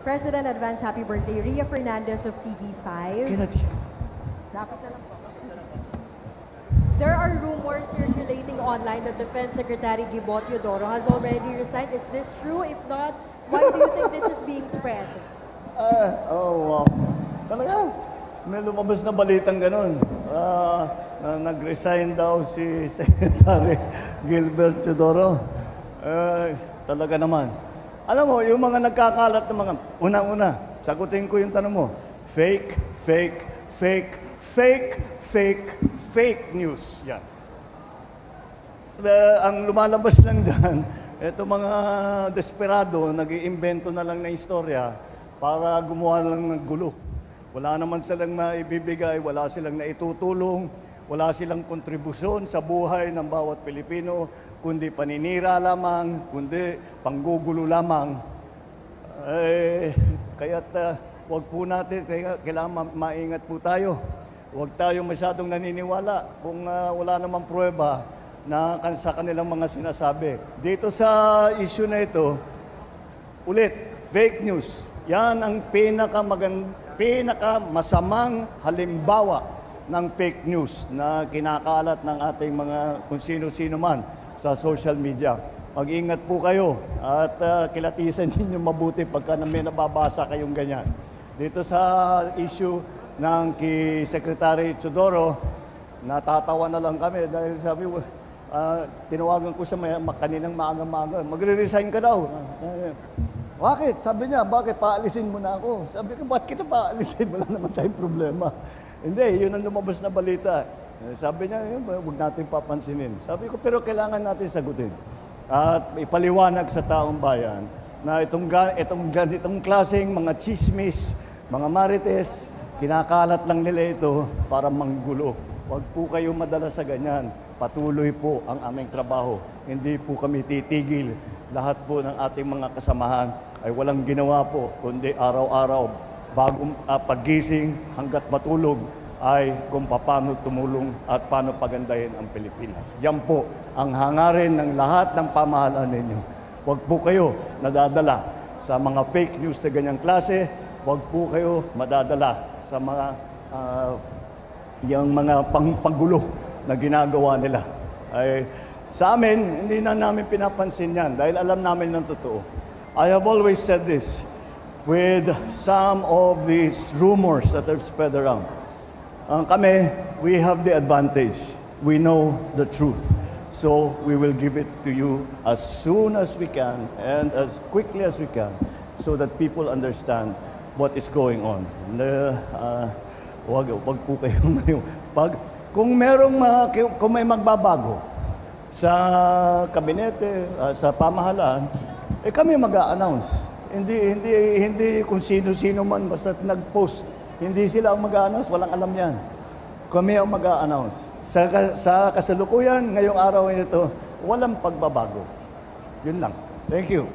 President, advance happy birthday, Ria Fernandez of TV5. Dapat na lang po. There are rumors circulating online that Defense Secretary Guibo Teodoro has already resigned. Is this true? If not, why do you think this is being spread? Wow. Talaga, may lumabas na balitang ganun. Na nag-resign daw si Secretary Gilbert Teodoro. Talaga naman. Alam mo, yung mga nagkakalat ng mga, unang-una, sagutin ko yung tanong mo, fake, fake, fake, fake, fake, fake news. Yan. Ang lumalabas lang dyan, ito mga desperado, nag-iimbento na lang na istorya para gumawa lang ng gulo. Wala naman silang maibibigay, wala silang naitutulong, wala silang kontribusyon sa buhay ng bawat Pilipino, kundi paninira lamang, kundi panggugulo lamang. Kaya't wag po natin, kailangan maingat po tayo. Huwag tayo masyadong naniniwala kung wala namang pruweba na sa kanilang mga sinasabi. Dito sa issue na ito, ulit, fake news. Yan ang pinakamasamang halimbawa ng fake news na kinakalat ng ating mga kung sino-sino man sa social media. Mag-ingat po kayo at kilatisan ninyo mabuti pagka may nababasa kayong ganyan. Dito sa issue ng kay Secretary Teodoro, natatawa na lang kami dahil sabi, tinawagan ko siya kaninang maaga-maaga, magre-resign ka daw. Bakit? Sabi niya, bakit? Paalisin mo na ako. Sabi ko, bakit kita paalisin? Wala naman tayong problema. Hindi, yun ang lumabas na balita. Sabi niya, huwag natin papansinin. Sabi ko, pero kailangan natin sagutin. At ipaliwanag sa taong bayan na itong klaseng mga chismis, mga marites, kinakalat lang nila ito para manggulo. Huwag po kayo madala sa ganyan. Patuloy po ang aming trabaho. Hindi po kami titigil. Lahat po ng ating mga kasamahan ay walang ginawa po, kundi araw-araw bagong paggising hanggat matulog ay kung paano tumulong at paano pagandahin ang Pilipinas. Yan po ang hangarin ng lahat ng pamahalaan ninyo. Huwag po kayo nadadala sa mga fake news na ganyang klase. Huwag po kayo madadala sa mga yung mga panggulo na ginagawa nila. Ay, sa amin, hindi na namin pinapansin yan dahil alam namin ng totoo. I have always said this with some of these rumors that have spread around. Kami, we have the advantage. We know the truth. So we will give it to you as soon as we can and as quickly as we can so that people understand what is going on. Wag po kayong kung may magbabago sa kabinete, sa pamahalaan, kami mag-a-announce. Hindi kung sino-sino man basta nag-post. Hindi sila ang mag-a-announce, walang alam yan. Kami ang mag-a-announce. Sa kasalukuyan, ngayong araw ito, walang pagbabago. Yun lang. Thank you.